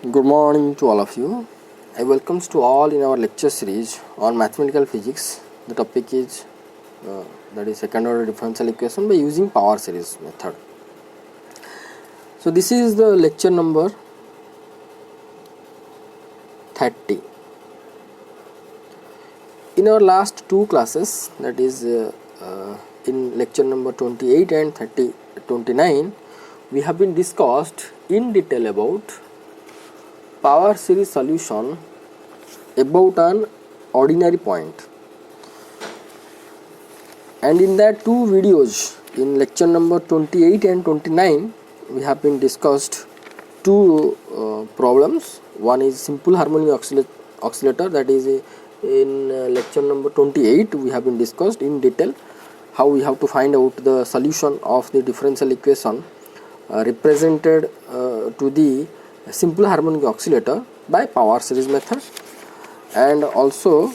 Good morning to all of you. I welcomes to all in our lecture series on mathematical physics. The topic is that is second order differential equation by using power series method. So this is the lecture number 30. In our last two classes, that is in lecture number 28 and 29, we have been discussed in detail about power series solution about an ordinary point, and in that two videos in lecture number 28 and 29 we have been discussed two problems. One is simple harmonic oscillator, that is in lecture number 28 we have been discussed in detail how we have to find out the solution of the differential equation represented to the simple harmonic oscillator by power series method. And also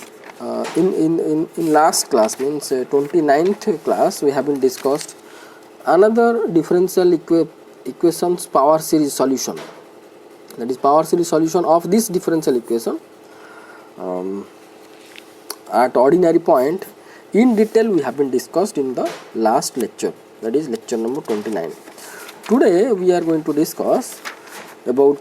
in last class, means 29th class, we have been discussed another differential equations power series solution, that is power series solution of this differential equation at ordinary point. In detail we have been discussed in the last lecture, that is lecture number 29. Today we are going to discuss about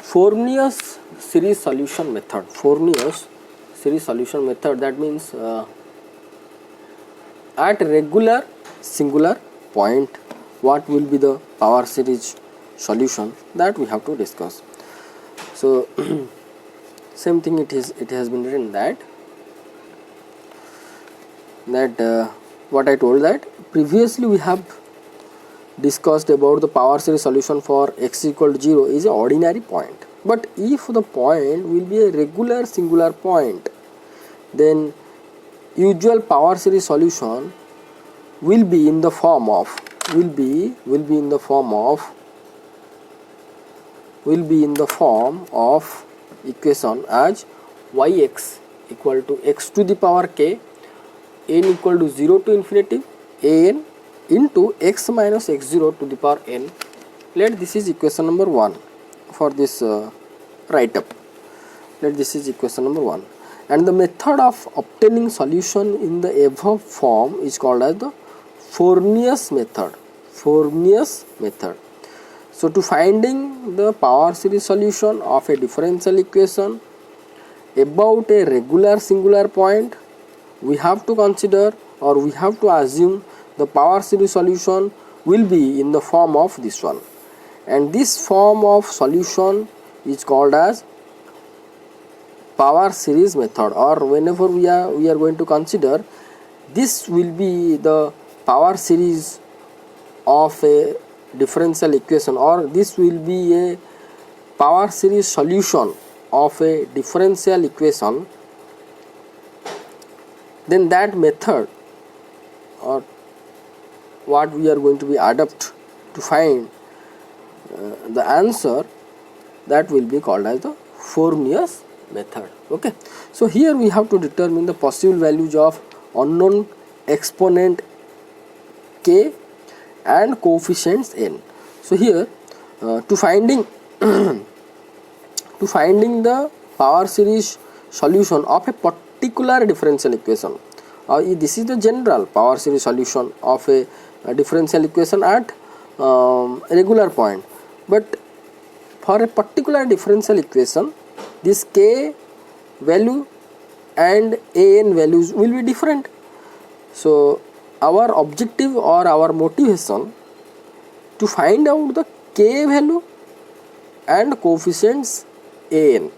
Frobenius series solution method. Frobenius series solution method, that means at regular singular point what will be the power series solution, that we have to discuss. So same thing, it has been written that what I told, that previously we have discussed about the power series solution for x equal to 0 is an ordinary point. But if the point will be a regular singular point, then usual power series solution will be in the form of equation as yx equal to x to the power k, n equal to 0 to infinity an into x minus x0 to the power n. Let this is equation number 1 for this write up. Let this is equation number 1, and the method of obtaining solution in the above form is called as the Frobenius method. So to finding the power series solution of a differential equation about a regular singular point, we have to consider, or we have to assume, the power series solution will be in the form of this one, and this form of solution is called as power series method. Or whenever we are going to consider, this will be the power series of a differential equation, or this will be a power series solution of a differential equation, then that method, or what we are going to be adopt to find the answer, that will be called as the Frobenius method. Okay, so here we have to determine the possible values of unknown exponent k and coefficients n. So here to finding the power series solution of a particular differential equation, this is the general power series solution of a differential equation at regular point, but for a particular differential equation this k value and an values will be different. So our objective or our motivation to find out the k value and coefficients an.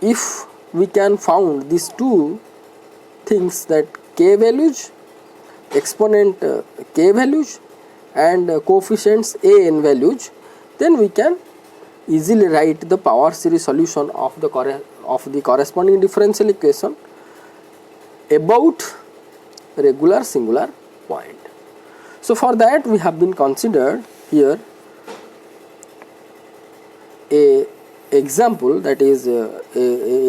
If we can found these two things, that k values, exponent k values and coefficients an values, then we can easily write the power series solution of the corresponding differential equation about regular singular point. So for that we have been considered here a example, that is a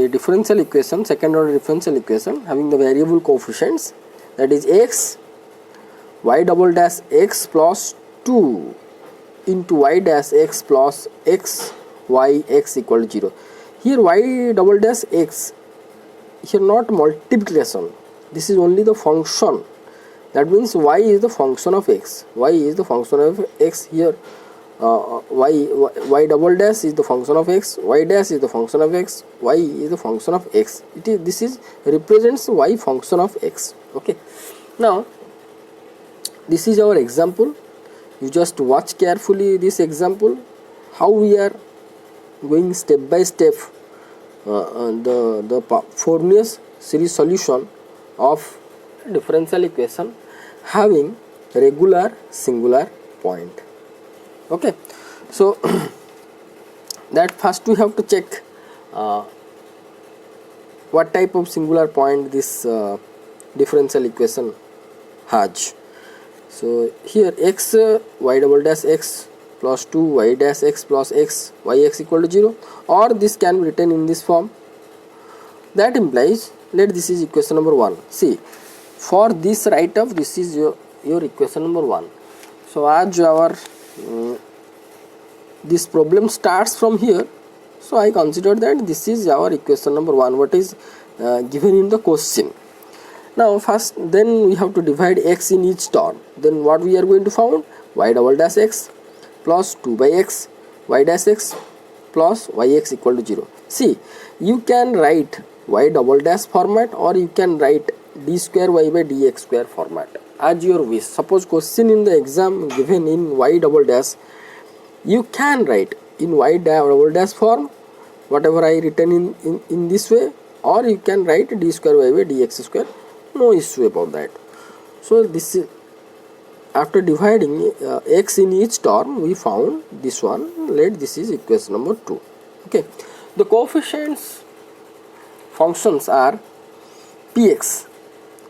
differential equation, second order differential equation having the variable coefficients, that is x y double dash x plus 2 into y dash x plus x y x equal to 0. Here y double dash x, here not multiplication, this is only the function. That means y is the function of x, y is the function of x. Here y double dash is the function of x, y dash is the function of x, y is the function of x. This is represents y function of x. Okay, now this is our example. You just watch carefully this example, how we are going step by step the Fourier series solution of differential equation having regular singular point. Okay, so that first we have to check what type of singular point this differential equation has. So here x y double dash x plus 2 y dash x plus x y x equal to 0, or this can be written in this form. That implies, let this is equation number 1. See, for this write up, this is your equation number 1. So as our this problem starts from here, so I consider that this is our equation number 1, what is given in the question. Now first, then we have to divide x in each term. Then what we are going to find? Y double dash x plus 2 by x y dash x plus yx equal to 0. See, you can write y double dash format, or you can write d square y by dx square format as your wish. Suppose question in the exam given in y double dash, you can write in y double dash form whatever I written in this way, or you can write d square y by dx square, no issue about that. So this is, after dividing x in each term, we found this one. Let this is equation number 2. Okay, the coefficients functions are px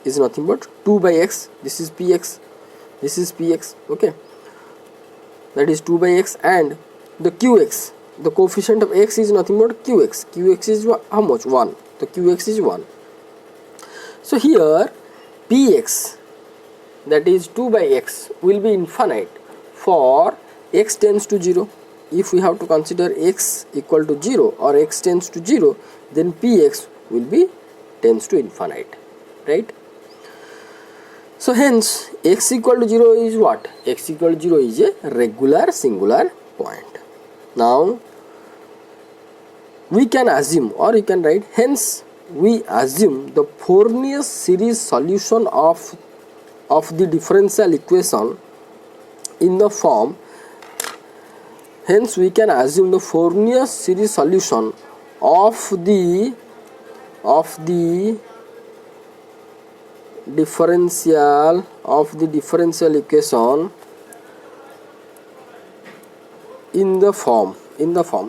is nothing but 2 by x, this is px, this is px. Okay, that is 2 by x, and the qx, the coefficient of x is nothing but qx. Qx is how much? 1. The qx is 1. So here px, that is 2 by x, will be infinite for x tends to 0. If we have to consider x equal to 0 or x tends to 0, then px will be tends to infinite, right? So hence x equal to 0 is what? X equal to 0 is a regular singular point. Now we can assume, or you can write, hence we assume the Fourier series solution of the differential equation in the form, hence we can assume the Fourier series solution of the differential equation in the form,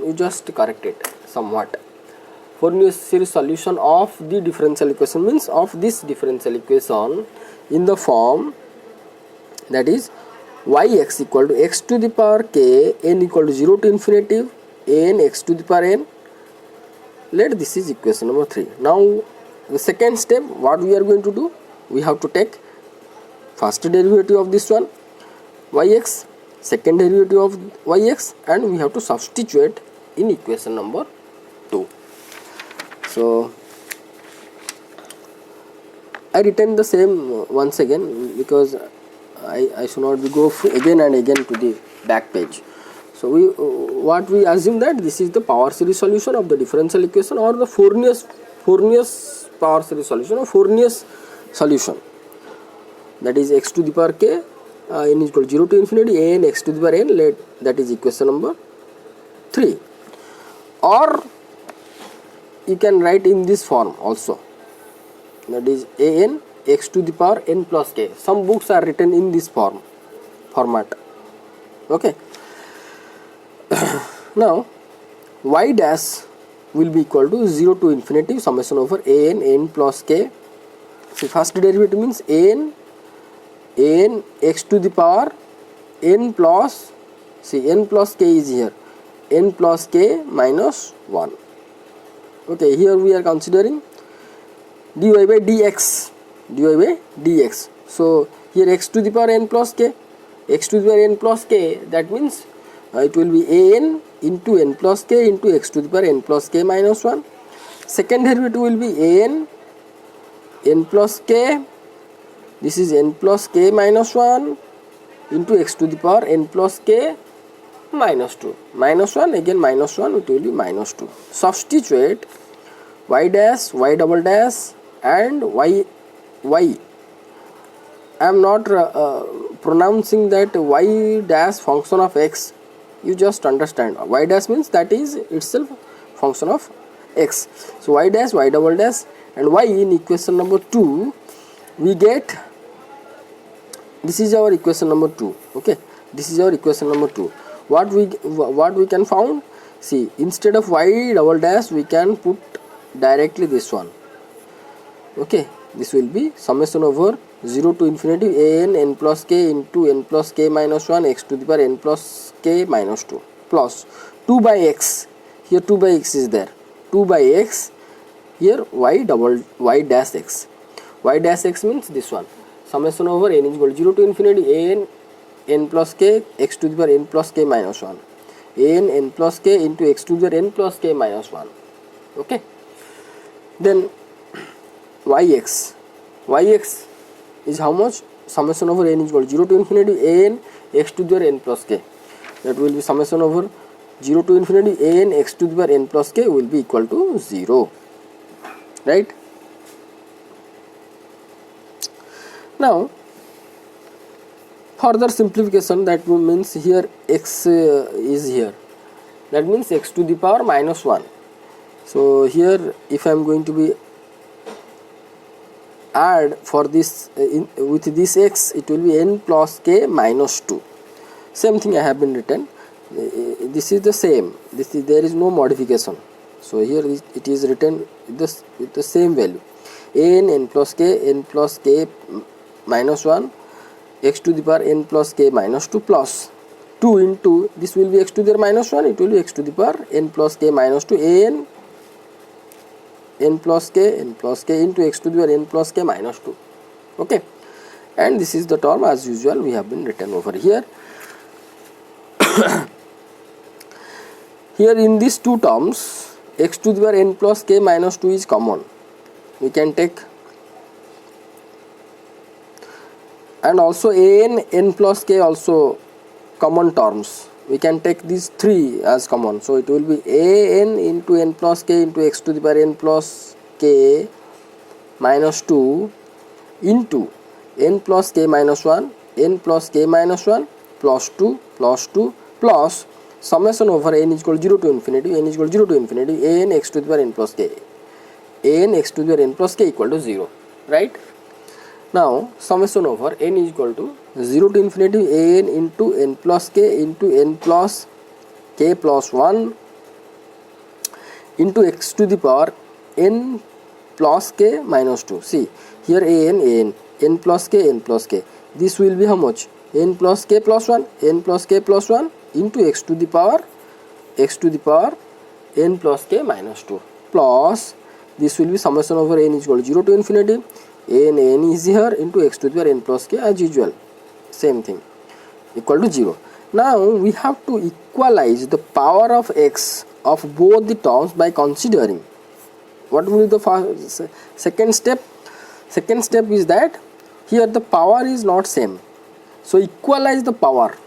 you just correct it somewhat. Fourier series solution of the differential equation means of this differential equation in the form, that is yx equal to x to the power k n equal to 0 to infinity n x to the power n. Let this is equation number 3. Now the second step, what we are going to do, we have to take first derivative of this one yx, second derivative of yx, and we have to substitute in equation number 2. So I written the same once again, because I should not go again and again to the back page. So what we assume that this is the power series solution of the differential equation, or the Fourier's power series solution, or Fourier's solution, that is x to the power k n is equal to 0 to infinity a n x to the power n. Let that is equation number 3. Or you can write in this form also, that is a n x to the power n plus k. Some books are written in this format. Okay. Now y dash will be equal to 0 to infinity summation over a n plus k. See, first derivative means a n x to the power n plus, see, n plus k is here, n plus k minus 1. Okay, here we are considering dy by dx, so here x to the power n plus k, x to the power n plus k, that means it will be an into n plus k into x to the power n plus k minus 1. Second derivative will be an n plus k, this is n plus k minus 1 into x to the power n plus k minus 2. Minus 1, again minus 1, it will be minus 2. Substitute y dash, y double dash and y. I am not pronouncing that y dash function of x. You just understand. Y dash means that is itself function of x. So y dash, y double dash and y in equation number 2 we get, this is our equation number 2. Okay, this is our equation number 2. What we can found, see, instead of y double dash we can put directly this one. Okay, this will be summation over 0 to infinity an n plus k into n plus k minus 1 x to the power n plus k minus 2 plus 2 by x, here 2 by x is there, 2 by x, here y dash x. Y dash x means this one, summation over n is equal to 0 to infinity an n plus k x to the power n plus k minus 1 n plus k into x to the power n plus k minus 1. Okay, then yx is how much, summation over n is equal to 0 to infinity an x to the power n plus k, that will be summation over 0 to infinity an x to the power n plus k will be equal to 0, right? Now further simplification, that means here x is here, that means x to the power minus 1. So here if I am going to be add for this with this x, it will be n plus k minus 2. Same thing I have been written, this is the same, there is no modification. So here it is written with the same value, n plus k minus 1 x to the power n plus k minus 2 plus 2 into, this will be x to the power minus 1, it will be x to the power n plus k minus 2 n plus k into x to the power n plus k minus 2. Okay, and this is the term as usual we have been written over here. Here in these two terms x to the power n plus k minus 2 is common, we can take, and also n plus k also common terms, we can take these three as common. So it will be an into n plus k into x to the power n plus k minus 2 into n plus k minus 1 n plus k minus 1 plus 2 plus summation over n is equal to 0 to infinity an x to the power n plus k, an x to the power n plus k equal to 0, right? Now summation over n is equal to 0 to infinity an into n plus k into n plus k plus 1 into x to the power n plus k minus 2. See here an n plus k, this will be how much, n plus k plus 1 into x to the power n plus k minus 2 plus, this will be summation over n is equal to 0 to infinity n is here into x to the power n plus k as usual, same thing, equal to 0. Now we have to equalize the power of x of both the terms by considering, what will be the second step? Second step is that here the power is not same, so equalize the power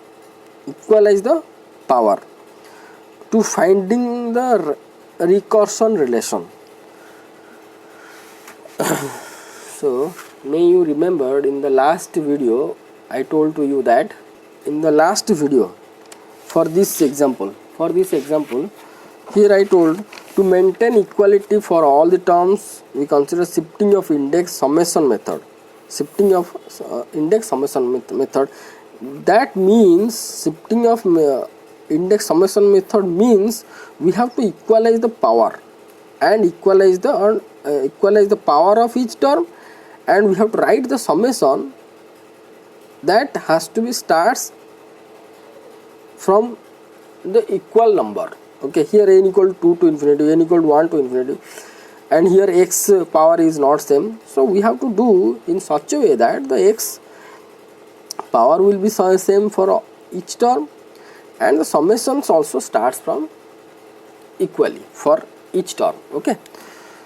to finding the recursion relation. So may you remembered in the last video I told to you that in the last video for this example here I told to maintain equality for all the terms we consider shifting of index summation method. That means shifting of index summation method means we have to equalize the power and equalize the power of each term, and we have to write the summation that has to be starts from the equal number. Okay, here n equal to 2 to infinity, n equal to 1 to infinity, and here x power is not same, so we have to do in such a way that the x power will be same for each term and the summations also starts from equally for each term. Okay,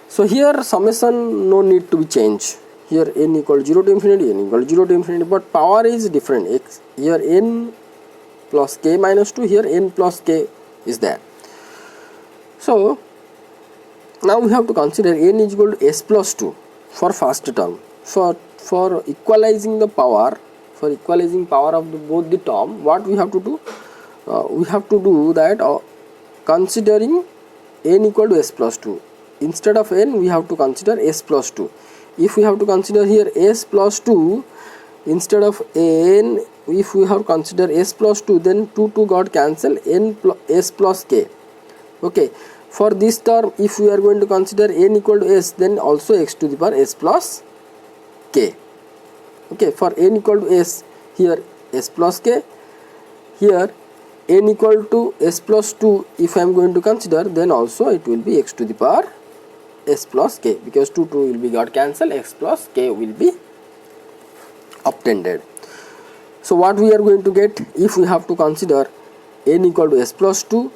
so here summation no need to be changed. Here n equal 0 to infinity, n equal 0 to infinity, but power is different. Here n plus k minus 2, here n plus k is there. So now we have to consider n is equal to s plus 2 for first term. For equalizing the power, for equalizing power of both the term, what we have to do? We have to do that considering n equal to s plus 2. Instead of n, we have to consider s plus 2. If we have to consider here s plus 2, instead of n, if we have consider s plus 2, then 2 got cancelled, s plus k. Okay, for this term, if we are going to consider n equal to s, then also x to the power s plus k. Okay, for n equal to s, here s plus k, here n equal to s plus 2, if I am going to consider, then also it will be x to the power s plus k, because 2 will be got cancelled, x plus k will be obtained. So what we are going to get, if we have to consider n equal to s plus 2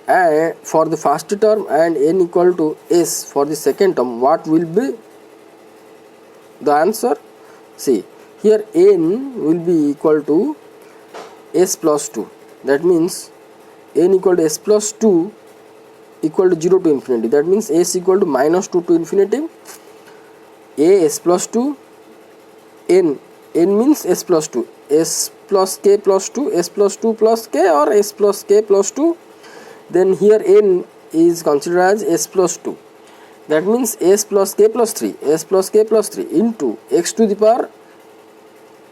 and for the first term and n equal to s for the second term, what will be the answer? See, here n will be equal to s plus 2. That means n equal to s plus 2 equal to 0 to infinity. That means s equal to minus 2 to infinity. A s plus 2, n means s plus 2, s plus k plus 2, s plus 2 plus k, or s plus k plus 2. Then here n is considered as s plus 2. That means s plus k plus 3, s plus k plus 3 into x to the power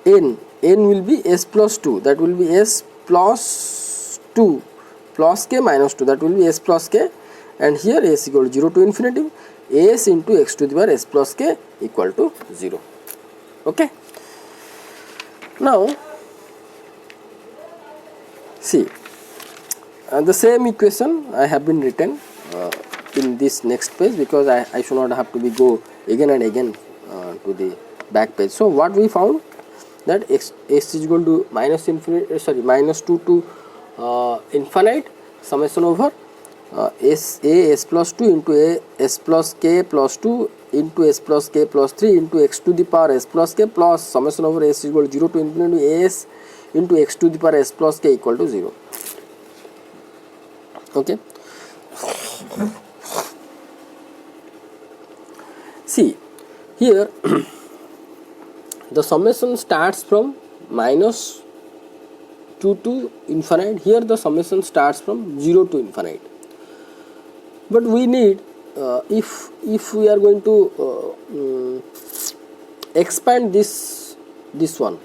n will be s plus 2, that will be s plus 2 plus k minus 2, that will be s plus k, and here s equal to 0 to infinity, s into x to the power s plus k equal to 0. Okay, now see, the same equation I have been written in this next page, because I should not have to be go again and again to the back page. So what we found, that s is equal to minus 2 to infinite summation over s plus 2 into a s plus k plus 2 into s plus k plus 3 into x to the power s plus k plus summation over s is equal to 0 to infinity as into x to the power s plus k equal to 0. Okay, see here the summation starts from minus 2 to infinite. Here the summation starts from 0 to infinite, but we need if we are going to expand this one,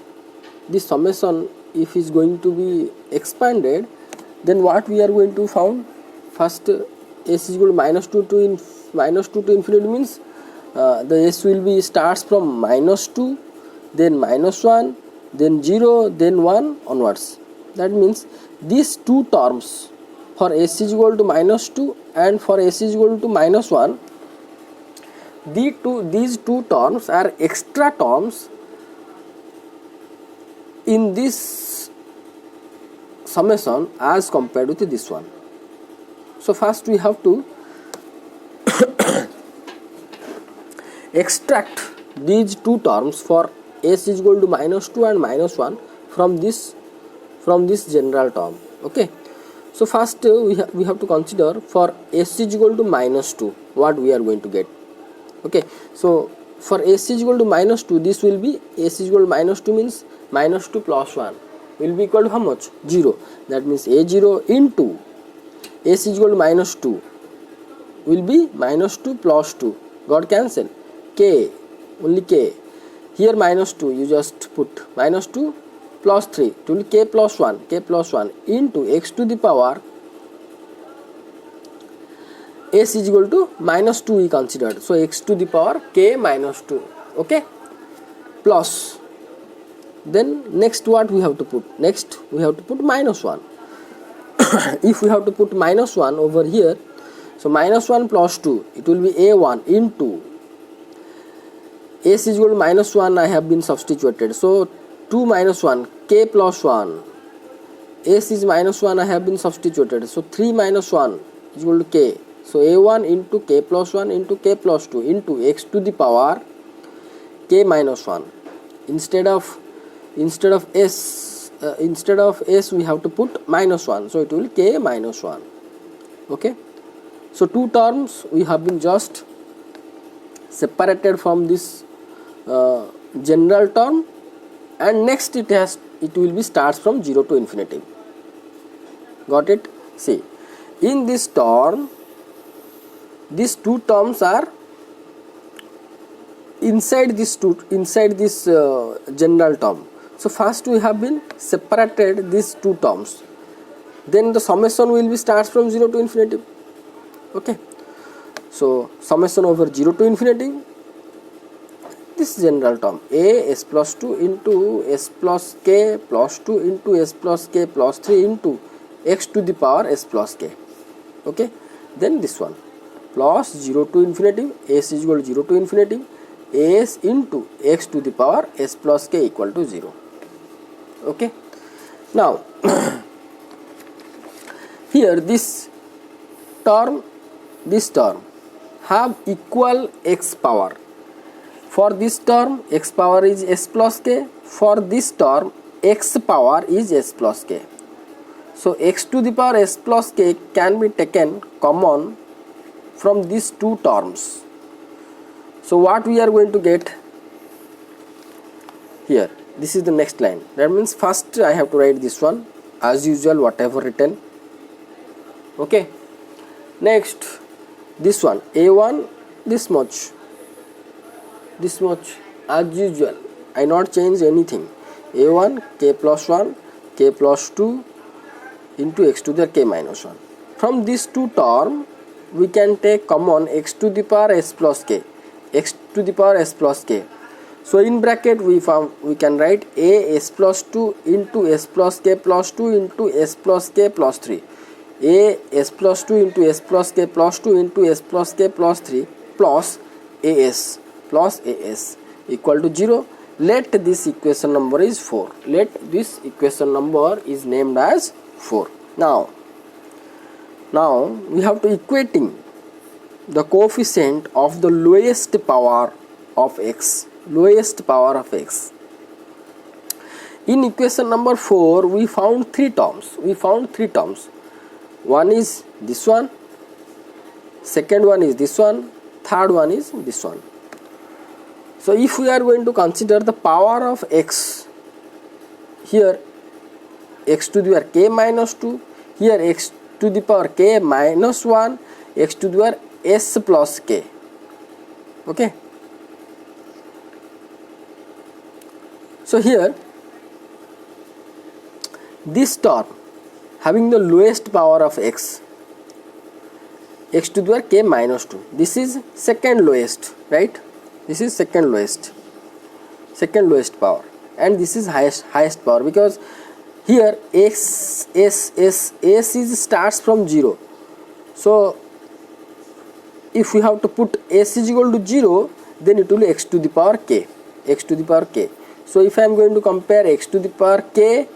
this summation, if is going to be expanded, then what we are going to found? First, s is equal to minus 2 to infinity means the s will be starts from minus 2, then minus 1, then 0, then 1 onwards. That means these two terms, for s is equal to minus 2 and for s is equal to minus 1, these two terms are extra terms in this summation as compared with this one. So first we have to extract these two terms for s is equal to minus 2 and minus 1 from this general term. Okay, so first we have to consider for s is equal to minus 2 what we are going to get. Okay, so for s is equal to minus 2, this will be s is equal to minus 2 means minus 2 plus 1 will be equal to how much? 0. That means a0 into s is equal to minus 2 will be minus 2 plus 2 got cancelled, k, only k. Here minus 2, you just put minus 2 plus 3, it will be k plus 1 into x to the power s is equal to minus 2 we considered, so x to the power k minus 2. Okay, plus, then next what we have to put? Next we have to put minus 1. If we have to put minus 1 over here, so minus 1 plus 2, it will be a1 into s is equal to minus 1 I have been substituted, so 2 minus 1 k plus 1 s is minus 1, I have been substituted. So 3 minus 1 is equal to k. So a1 into k plus 1 into k plus 2 into x to the power k minus 1. Instead of s we have to put minus 1, so it will k minus 1. Okay, so two terms we have been just separated from this general term, and next it will be starts from 0 to infinity. Got it? See, in this term, these two terms are inside this general term. So first we have been separated these two terms, then the summation will be starts from 0 to infinity. Okay, so summation over 0 to infinity, this general term a s plus 2 into s plus k plus 2 into s plus k plus 3 into x to the power s plus k. Okay, then this one plus 0 to infinity, s is equal to 0 to infinity, as into x to the power s plus k equal to 0. Okay, now here this term have equal x power. For this term x power is s plus k, for this term x power is s plus k. So x to the power s plus k can be taken common from these two terms. So what we are going to get here, this is the next line. That means first I have to write this one as usual, whatever written. Okay, next this one a1 this much as usual, I not change anything. a1 k plus 1 k plus 2 into x to the k minus 1. From these two term we can take common x to the power s plus k, x to the power s plus k. So in bracket we can write a s plus 2 into s plus k plus 2 into s plus k plus 3, a s plus 2 into s plus k plus 2 into s plus k plus 3 plus as equal to 0. Let this equation number is 4. Let this equation number is named as 4. Now we have to equating the coefficient of the lowest power of x. In equation number 4 we found three terms. One is this one, second one is this one, third one is this one. So if we are going to consider the power of x, here x to the power k minus 2, here x to the power k minus 1, x to the power s plus k. Okay, so here this term having the lowest power of x to the power k minus 2, this is second lowest, right? This is second lowest power, and this is highest power, because here s is starts from 0. So if we have to put s is equal to 0, then it will be x to the power k. So if I am going to compare x to the power k,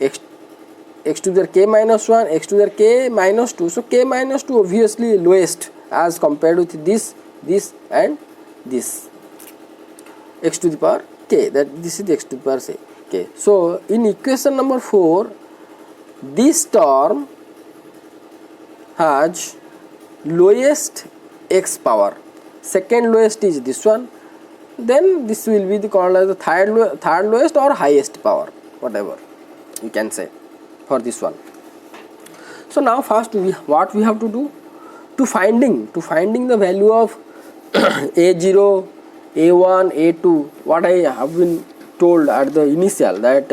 x to the power k minus 1, x to the power k minus 2, so k minus 2 obviously lowest as compared with this and this, x to the power k, that this is the x to the power k. So in equation number 4, this term has lowest x power, second lowest is this one, then this will be called as the third lowest or highest power, whatever we can say for this one. So now first what we have to do to finding the value of a0, a1, a2, what I have been told at the initial, that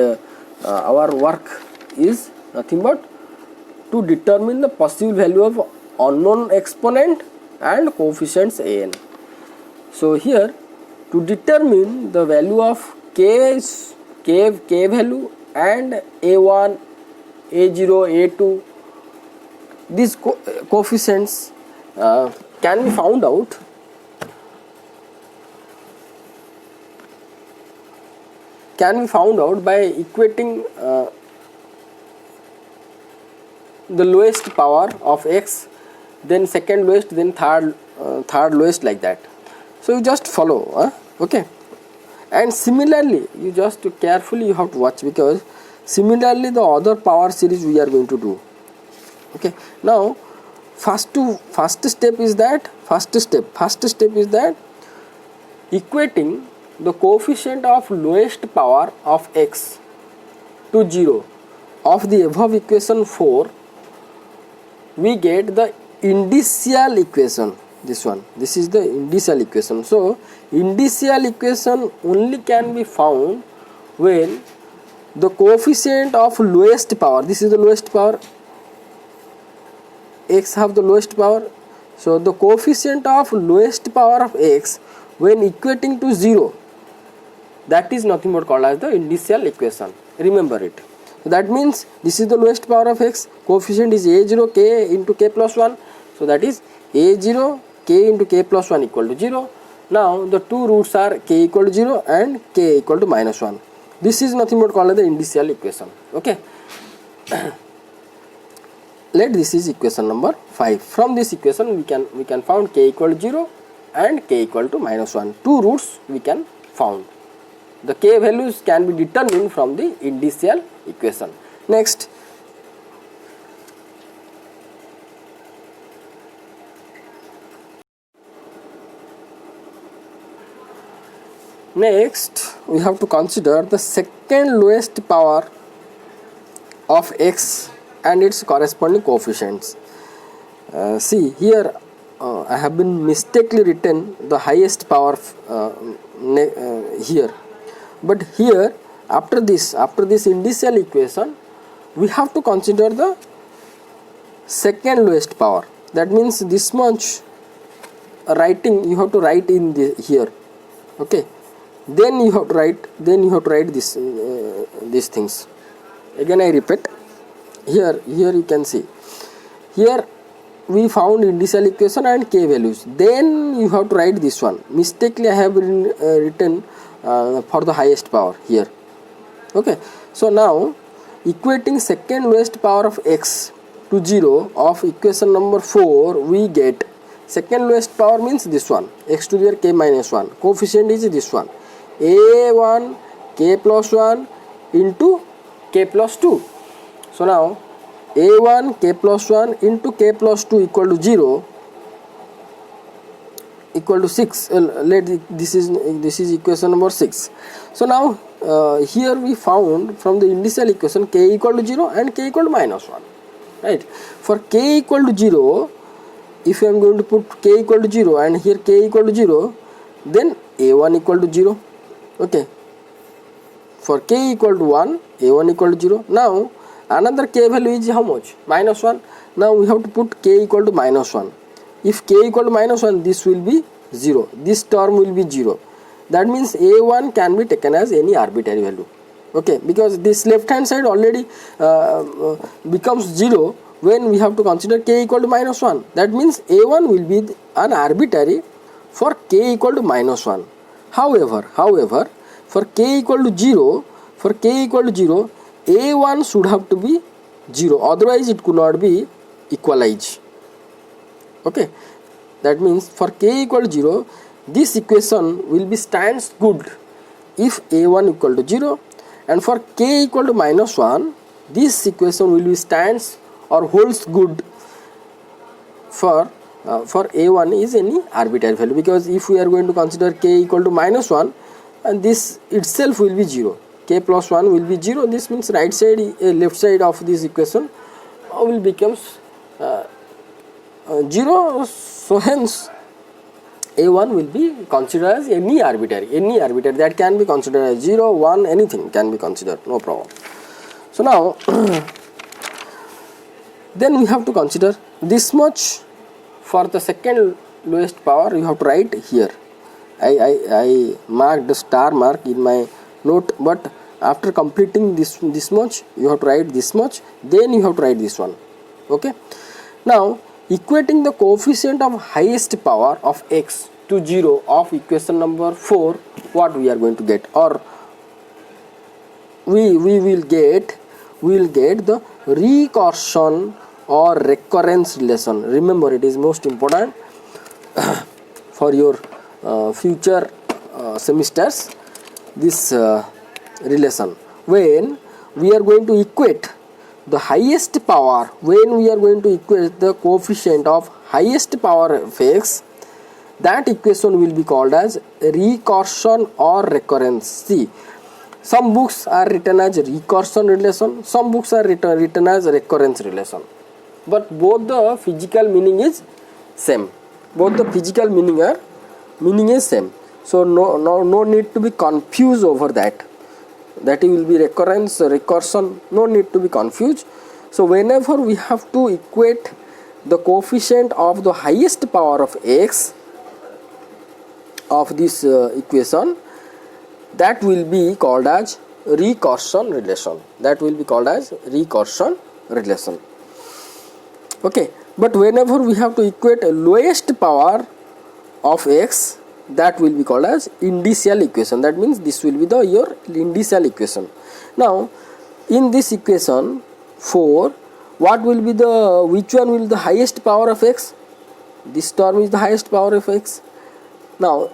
our work is nothing but to determine the possible value of unknown exponent and coefficients an. So here to determine the value of k value and a1, a0, a2, these coefficients can be found out by equating the lowest power of x, then second lowest, then third lowest, like that. So you just follow, okay. And similarly, you just carefully you have to watch, because similarly the other power series we are going to do. Okay, now first step is that equating the coefficient of lowest power of x to 0 of the above equation 4, we get the indicial equation. This is the indicial equation. So indicial equation only can be found when the coefficient of lowest power, this is the lowest power, x have the lowest power, so the coefficient of lowest power of x when equating to 0, that is nothing but called as the indicial equation. Remember it. So that means this is the lowest power of x, coefficient is a0 k into k plus 1, so that is a0 k into k plus 1 equal to 0. Now the two roots are k equal to 0 and k equal to minus 1. This is nothing but called as the indicial equation. Okay. Let this is equation number 5. From this equation we can found k equal to 0 and k equal to minus 1. Two roots we can found. The k values can be determined from the indicial equation. Next, we have to consider the second lowest power of x and its corresponding coefficients. See here, I have been mistakenly written the highest power here, but here after this indicial equation we have to consider the second lowest power. That means this much writing you have to write in here. Okay, then you have to write this these things. Again I repeat, here you can see, here we found indicial equation and k values, then you have to write this one. Mistakenly I have written for the highest power here. Okay, so now equating second lowest power of x to 0 of equation number 4, we get second lowest power means this one, x to the power k minus 1, coefficient is this one, a1 k plus 1 into k plus 2. So now a1 k plus 1 into k plus 2 equal to 0 equal to 6. This is equation number 6. So now here we found from the indicial equation k equal to 0 and k equal to minus 1, right? For k equal to 0, if I am going to put k equal to 0 and here k equal to 0, then a1 equal to 0. Okay, for k equal to 1, a1 equal to 0. Now another k value is how much? Minus 1. Now we have to put k equal to minus 1. If k equal to minus 1, this will be 0, this term will be 0. That means a1 can be taken as any arbitrary value. Okay, because this left hand side already becomes 0 when we have to consider k equal to minus 1. That means a1 will be an arbitrary for k equal to minus 1. However, for k equal to 0, a1 should have to be 0, otherwise it could not be equalized. Okay, that means for k equal to 0, this equation will be stands good if a1 equal to 0, and for k equal to minus 1, this equation will be stands or holds good for a1 is any arbitrary value, because if we are going to consider k equal to minus 1, and this itself will be 0, k plus 1 will be 0. This means right side, left side of this equation will becomes 0. So hence a1 will be considered as any arbitrary that can be considered as 0, 1, anything can be considered, no problem. So now then we have to consider this much for the second lowest power. You have to write here. I marked the star mark in my note, but after completing this much, you have to write this much, then you have to write this one. Okay, now equating the coefficient of highest power of x to 0 of equation number 4, what we are going to get, or we will get the recursion or recurrence relation. Remember, it is most important for your future semesters, this relation. When we are going to equate the highest power, when we are going to equate the coefficient of highest power of x, that equation will be called as recursion or recurrence. See, some books are written as recursion relation, some books are written as recurrence relation, but both the physical meaning is same. Both the physical meaning is same. So no need to be confused over that. That will be recurrence, recursion. No need to be confused. So whenever we have to equate the coefficient of the highest power of x of this equation, that will be called as recursion relation. That will be called as recursion relation. Okay, but whenever we have to equate a lowest power of x, that will be called as indicial equation. That means this will be your indicial equation. Now in this equation 4, what will be which one will be the highest power of x? This term is the highest power of x. Now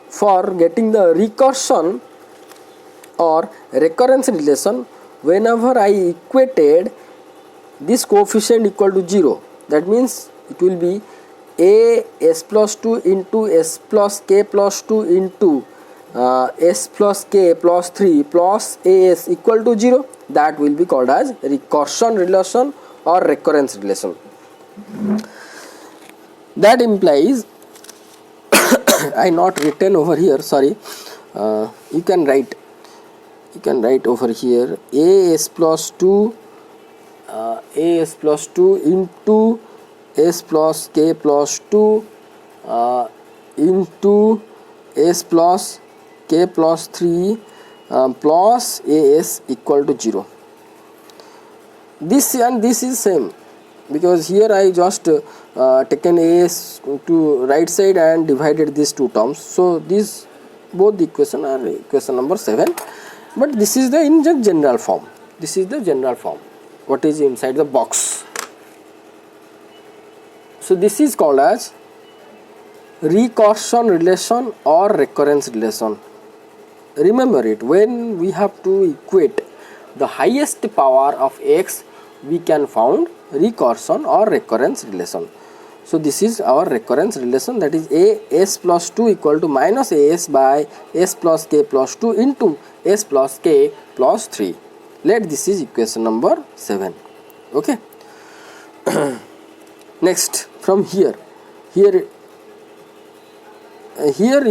for getting the recursion or recurrence relation, whenever I equated this coefficient equal to 0, that means it will be a s plus 2 into s plus k plus 2 into s plus k plus 3 plus as equal to 0, that will be called as recursion relation or recurrence relation. That implies I not written over here, sorry, you can write over here as plus 2 into s plus k plus 2 into s plus k plus 3 plus as equal to 0. This and this is same, because here I just taken as to right side and divided these two terms. So these both the equation are equation number 7, but this is the in the general form. This is the general form, what is inside the box. So this is called as recursion relation or recurrence relation. Remember it, when we have to equate the highest power of x, we can found recursion or recurrence relation. So this is our recurrence relation, that is as plus 2 equal to minus as by s plus k plus 2 into s plus k plus 3. Let this is equation number 7. Okay. Next, from here you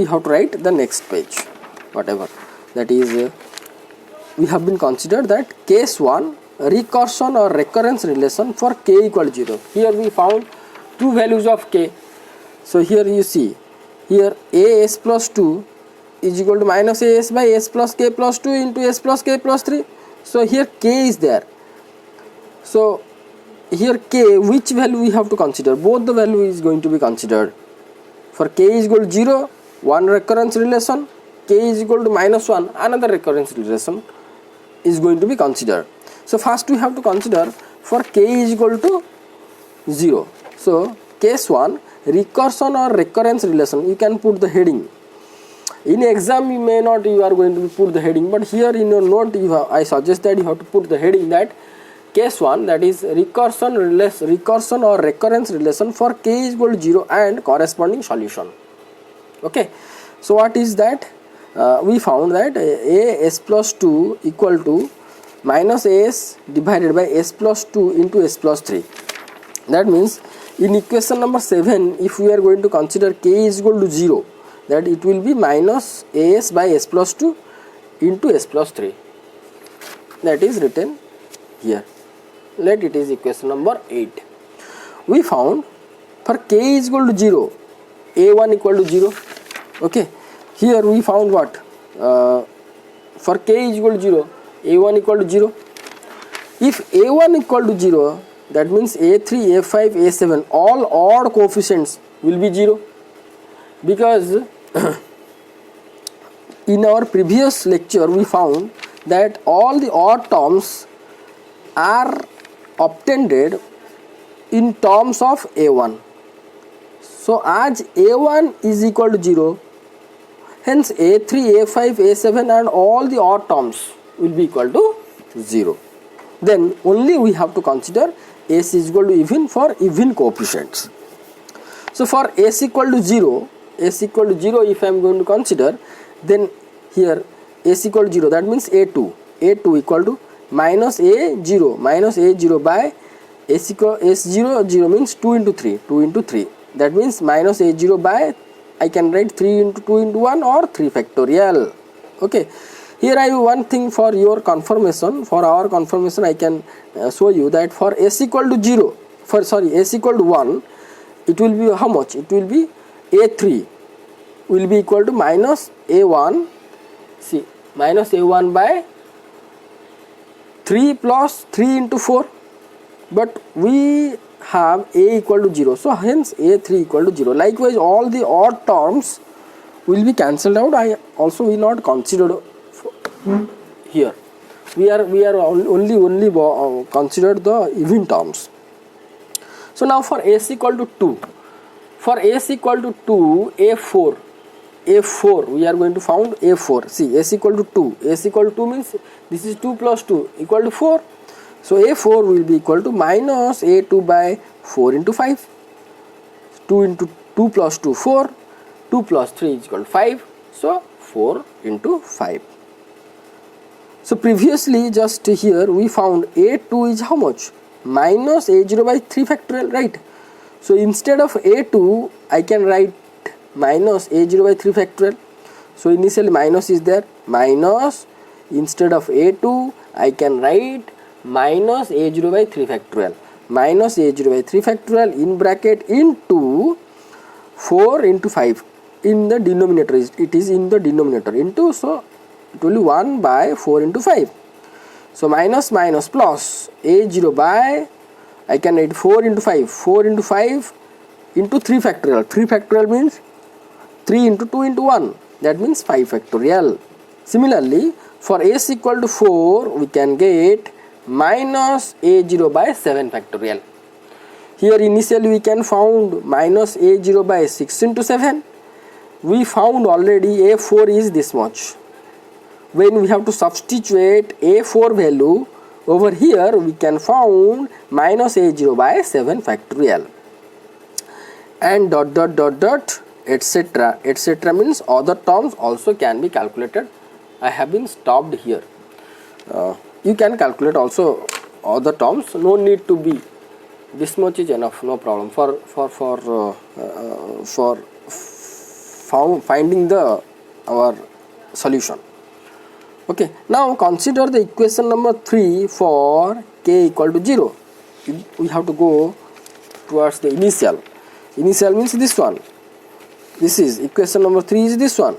have to write the next page, whatever that is. We have been considered that case 1, recursion or recurrence relation for k equal to 0. Here we found two values of k. So here you see, here as plus 2 is equal to minus as by s plus k plus 2 into s plus k plus 3. So here k is there. So here k, which value we have to consider? Both the value is going to be considered. For k is equal to 0, one recurrence relation, k is equal to minus 1, another recurrence relation is going to be considered. So first we have to consider for k is equal to 0. So case 1, recursion or recurrence relation, you can put the heading. In exam you may not, you are going to put the heading, but here in your note I suggest that you have to put the heading that case 1, that is recursion or recurrence relation for k is equal to 0 and corresponding solution. Okay, so what is that? We found that as plus 2 equal to minus as divided by s plus 2 into s plus 3. That means in equation number 7, if we are going to consider k is equal to 0, that it will be minus as by s plus 2 into s plus 3. That is written here. Let it is equation number 8. We found for k is equal to 0, a1 equal to 0. Okay, here we found what? For k is equal to 0, a1 equal to 0. If a1 equal to 0, that means a3, a5, a7, all odd coefficients will be 0, because in our previous lecture we found that all the odd terms are obtained in terms of a1. So as a1 is equal to 0, hence a3, a5, a7 and all the odd terms will be equal to 0. Then only we have to consider s is equal to even for even coefficients. So for s equal to 0, if I am going to consider, then here s equal to 0, that means a2 equal to minus a0 by s0 0 means 2 into 3, that means minus a0 by, I can write 3 into 2 into 1 or 3 factorial. Okay, here I have one thing for your confirmation, for our confirmation I can show you that for s equal to 0, s equal to 1, it will be how much? It will be a3 will be equal to minus a1, see, minus a1 by 3 plus 3 into 4, but we have a equal to 0, so hence a3 equal to 0. Likewise all the odd terms will be cancelled out. I also will not consider here. We are only considered the even terms. So now for s equal to 2, a4 we are going to found a4. See, s equal to 2 means this is 2 plus 2 equal to 4. So a4 will be equal to minus a2 by 4 into 5. 2 into 2 plus 2, 4. 2 plus 3 is equal to 5. So 4 into 5. So previously just here we found a2 is how much? Minus a0 by 3 factorial, right? So instead of a2 I can write minus a0 by 3 factorial. So initially minus is there, minus, instead of a2 I can write minus a0 by 3 factorial, minus a0 by 3 factorial in bracket into 4 into 5 in the denominator, it is in the denominator, into, so it will be 1 by 4 into 5. So minus plus a0 by, I can write 4 into 5 into 3 factorial. 3 factorial means 3 into 2 into 1, that means 5 factorial. Similarly for s equal to 4 we can get minus a0 by 7 factorial. Here initially we can found minus a0 by 6 into 7. We found already a4 is this much. When we have to substitute a4 value over here, we can found minus a0 by 7 factorial. And etc means other terms also can be calculated. I have been stopped here. You can calculate also other terms, no need to be, this much is enough, no problem for finding our solution. Okay, now consider the equation number 3 for k equal to 0. We have to go towards the initial means this one. This is equation number 3 is this one.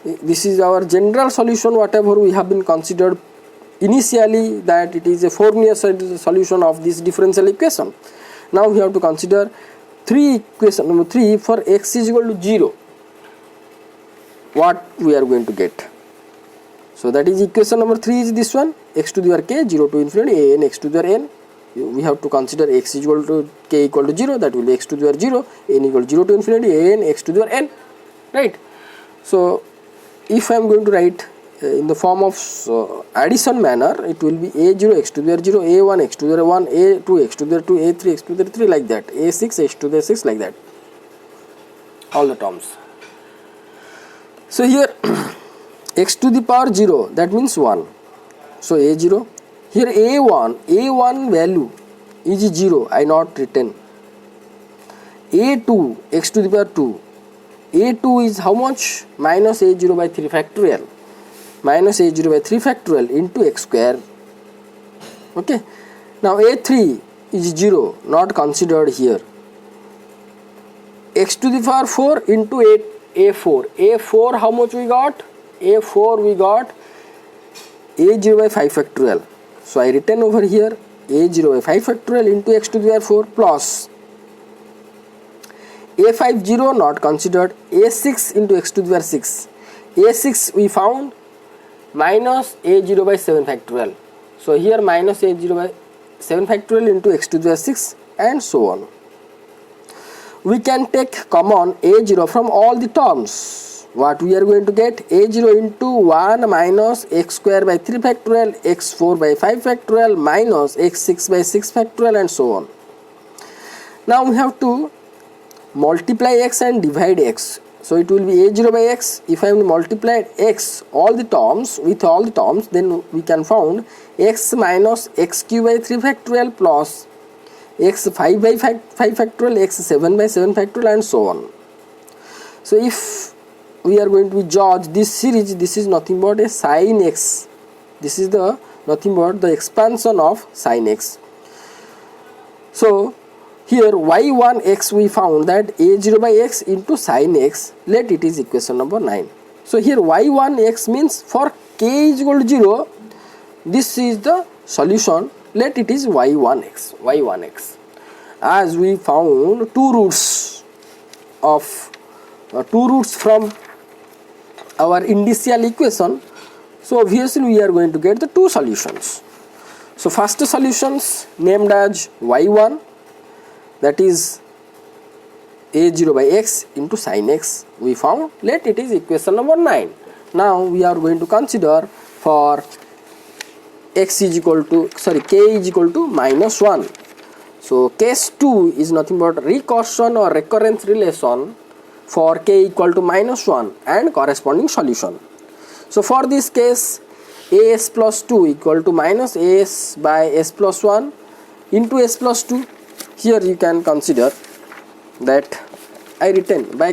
This is our general solution, whatever we have been considered initially, that it is a Fourier solution of this differential equation. Now we have to consider equation number 3 for x is equal to 0. What we are going to get? So that is equation number 3 is this one, x to the power k 0 to infinity a n x to the power n. We have to consider x is equal to k equal to 0, that will be x to the power 0, n equal to 0 to infinity a n x to the power n, right? So if I am going to write in the form of addition manner, it will be a0 x to the power 0, a1 x to the power 1, a2 x to the power 2, a3 x to the power 3, like that, a6 x to the power 6, like that, all the terms. So here x to the power 0, that means 1, so a0. Here a1 value is 0, I not written. a2 x to the power 2, a2 is how much? Minus a0 by 3 factorial, minus a0 by 3 factorial into x square. Okay, now a3 is 0, not considered here. X to the power 4 into a4 how much we got? a4 we got a0 by 5 factorial. So I written over here a0 by 5 factorial into x to the power 4 plus a5 0 not considered, a6 into x to the power 6. a6 we found minus a0 by 7 factorial. So here minus a0 by 7 factorial into x to the power 6 and so on. We can take common a0 from all the terms. What we are going to get? a0 into 1 minus x square by 3 factorial, x4 by 5 factorial, minus x6 by 6 factorial, and so on. Now we have to multiply x and divide x. So it will be a0 by x. If I multiply x all the terms with all the terms, then we can found x minus x cube by 3 factorial plus x5 by 5 factorial, x7 by 7 factorial, and so on. So if we are going to judge this series, this is nothing but a sin x. This is the nothing but the expansion of sin x. So here y1x we found that a0 by x into sin x, let it is equation number 9. So here y1x means for k is equal to 0, this is the solution, let it is y1x. As we found two roots from our initial equation, so obviously we are going to get the two solutions. So first solutions named as y1, that is a0 by x into sin x we found, let it is equation number 9. Now we are going to consider for k is equal to minus 1. So case 2 is nothing but recursion or recurrence relation for k equal to minus 1 and corresponding solution. So for this case, as plus 2 equal to minus as by s plus 1 into s plus 2. Here you can consider that I written by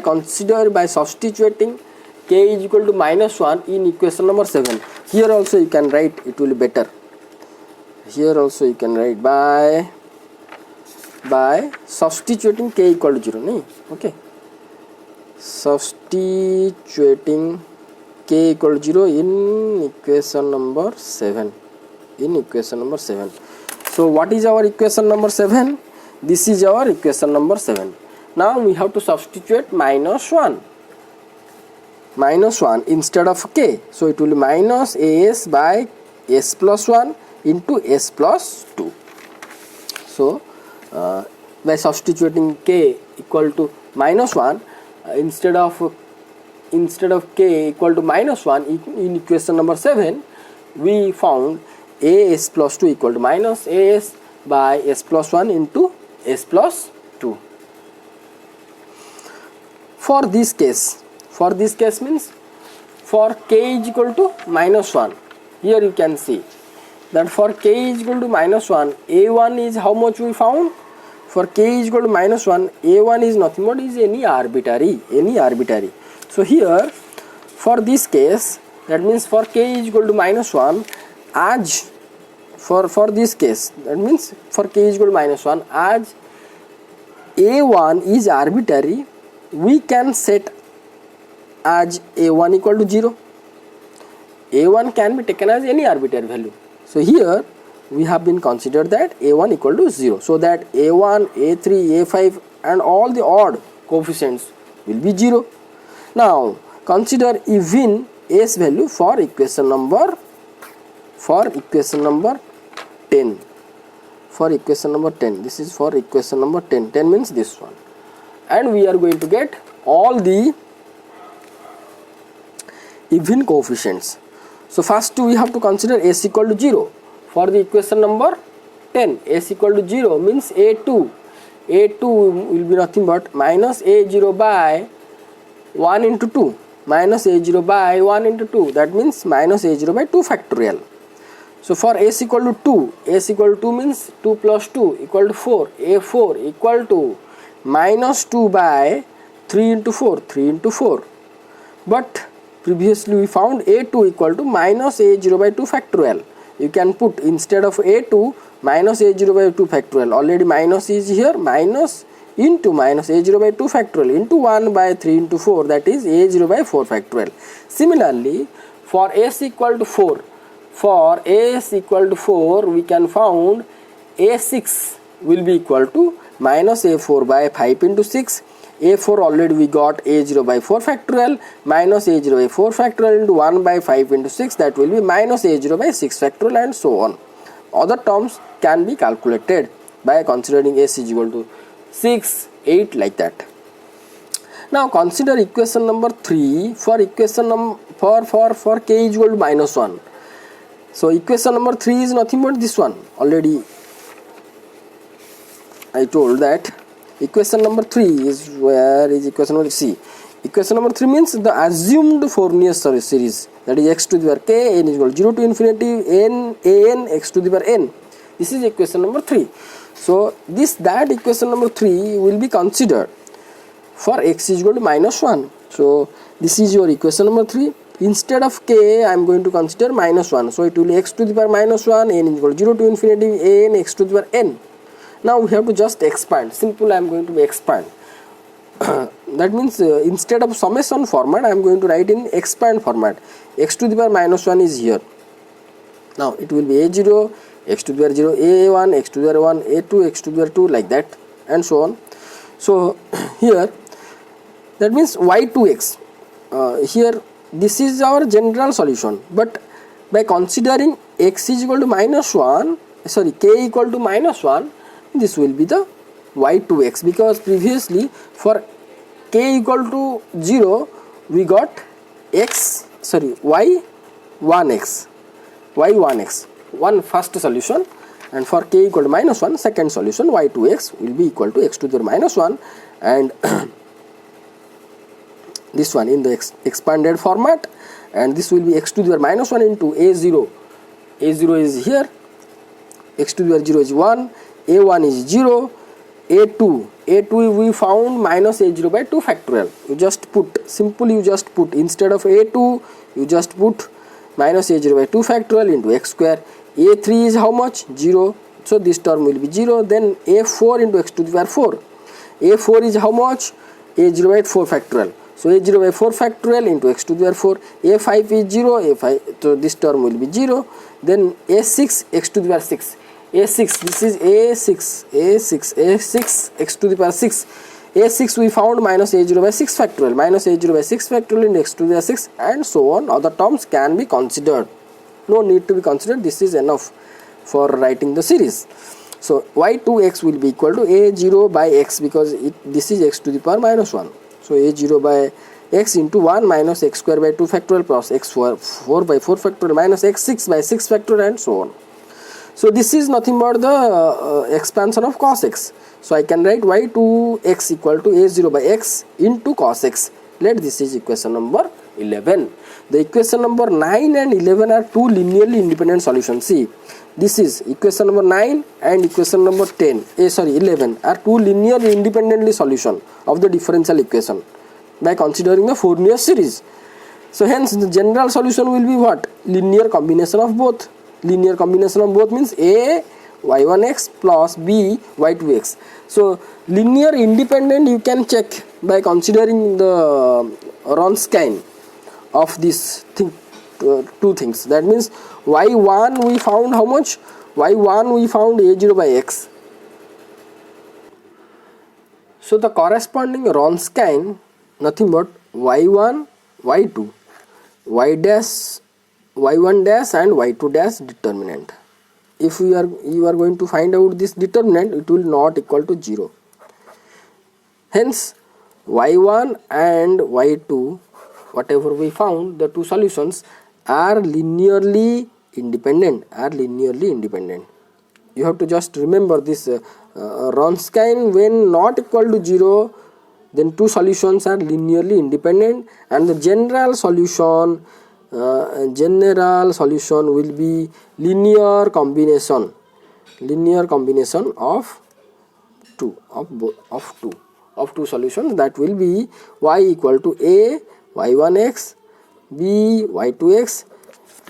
substituting k is equal to minus 1 in equation number 7. Here also you can write, it will be better. Here also you can write by substituting k equal to 0. No? Okay. Substituting k equal to 0 in equation number 7. So what is our equation number 7? This is our equation number 7. Now we have to substitute minus 1 instead of k. So it will be minus as by s plus 1 into s plus 2. So by substituting k equal to minus 1 instead of k equal to minus 1 in equation number 7, we found as plus 2 equal to minus as by s plus 1 into s plus 2. For this case means for k is equal to minus 1, here you can see that for k is equal to minus 1, a1 is how much we found? For k is equal to minus 1, a1 is nothing but is any arbitrary. So here for this case, that means for k is equal to minus 1, as for this case, that means for k is equal to minus 1, as a1 is arbitrary, we can set as a1 equal to 0. a1 can be taken as any arbitrary value. So here we have been considered that a1 equal to 0, so that a1, a3, a5 and all the odd coefficients will be 0. Now consider even s value for equation number 10. This is for equation number 10. 10 means this one, and we are going to get all the even coefficients. So first we have to consider s equal to 0 for the equation number 10. S equal to 0 means a2 will be nothing but minus a0 by 1 into 2, minus a0 by 1 into 2, that means minus a0 by 2 factorial. So for s equal to 2, s equal to 2 means 2 plus 2 equal to 4, a4 equal to minus 2 by 3 into 4, 3 into 4. But previously we found a2 equal to minus a0 by 2 factorial. You can put instead of a2 minus a0 by 2 factorial. Already minus is here, minus into minus a0 by 2 factorial into 1 by 3 into 4, that is a0 by 4 factorial. Similarly, for s equal to 4, we can found a6 will be equal to minus a4 by 5 into 6. a4 already we got a0 by 4 factorial, minus a0 by 4 factorial into 1 by 5 into 6, that will be minus a0 by 6 factorial, and so on. Other terms can be calculated. by considering s is equal to 6, 8 like that. Now consider equation number 3 for equation for k is equal to -1. So equation number 3 is nothing but this one. Already I told that equation number 3 is, where is equation number C? Equation number 3 means the assumed Fourier series, that is x to the power k, n is equal to 0 to infinity n x to the power n. This is equation number 3. So that equation number 3 will be considered for x is equal to -1. So this is your equation number 3. Instead of k, I am going to consider -1. So it will be x to the power -1, n is equal to 0 to infinity n x to the power n. Now we have to just expand. Simple, I am going to expand. That means instead of summation format, I am going to write in expand format. X to the power -1 is here. Now it will be a0, x to the power 0, a1, x to the power 1, a2, x to the power 2, like that, and so on. So here, that means y2x. Here this is our general solution, but by considering x is equal to -1, sorry, k equal to -1, this will be the y2x, because previously for k equal to 0 we got y1x, one first solution, and for k equal to -1, second solution, y2x will be equal to x to the power -1, and this one in the expanded format, and this will be x to the power -1 into a0. A0 is here, x to the power 0 is 1, a1 is 0, a2 we found -a0 by 2 factorial. You just put, simply you just put, instead of a2 you just put -a0 by 2 factorial into x square. A3 is how much? 0, so this term will be 0. Then a4 into x to the power 4. A4 is how much? a0 by 4 factorial. So a0 by 4 factorial into x to the power 4. a5 is 0, a5, so this term will be 0. Then a6, x to the power 6. a6, this is a6 x to the power 6. a6 we found -a0 by 6 factorial, -a0 by 6 factorial into x to the power 6, and so on. Other terms can be considered, no need to be considered, this is enough for writing the series. So y2x will be equal to a0 by x, because this is x to the power -1. So a0 by x into 1 minus x square by 2 factorial plus x 4 by 4 factorial minus x 6 by 6 factorial, and so on. So this is nothing but the expansion of cos x. So I can write y2x equal to a0 by x into cos x. Let this is equation number 11. The equation number 9 and 11 are two linearly independent solutions. See, this is equation number 9 and equation number 11 are two linearly independently solution of the differential equation by considering the Fourier series. So hence the general solution will be what? Linear combination of both. Linear combination of both means a y1x plus b y2x. So linear independent you can check by considering the Wronskian of this thing, two things. That means y1 we found how much? y1 we found a0 by x. So the corresponding Wronskian nothing but y1, y2, y dash, y1 dash and y2 dash determinant. If you are going to find out this determinant, it will not equal to 0. Hence y1 and y2, whatever we found, the two solutions are linearly independent. You have to just remember this Wronskian, when not equal to 0, then two solutions are linearly independent, and the general solution will be linear combination of two solutions. That will be y equal to a y1x, b y2x.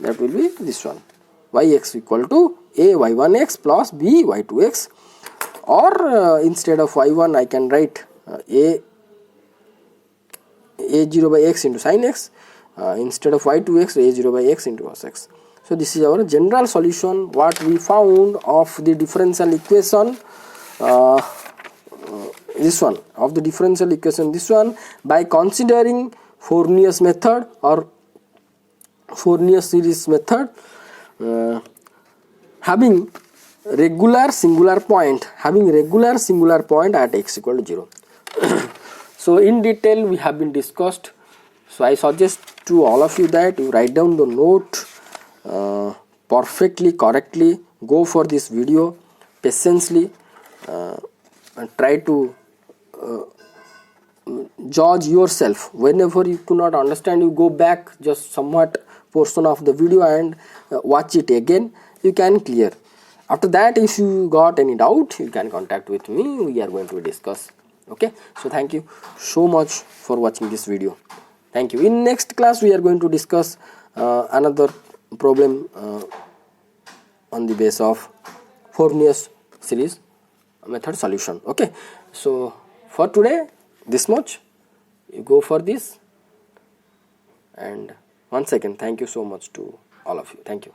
That will be this one, yx equal to a y1x plus b y2x, or instead of y1 I can write a0 by x into sin x, instead of y2x a0 by x into cos x. So this is our general solution what we found of the differential equation, this one by considering Fourier's method or Fourier series method, having regular singular point, having regular singular point at x equal to 0. So in detail we have been discussed. So I suggest to all of you that you write down the note perfectly, correctly, go for this video patiently, and try to judge yourself. Whenever you do not understand, you go back just somewhat portion of the video and watch it again, you can clear. After that, if you got any doubt, you can contact with me, we are going to discuss. Okay, so thank you so much for watching this video. Thank you. In next class we are going to discuss another problem on the base of Fourier series method solution. Okay, so for today this much, you go for this, and once again thank you so much to all of you. Thank you.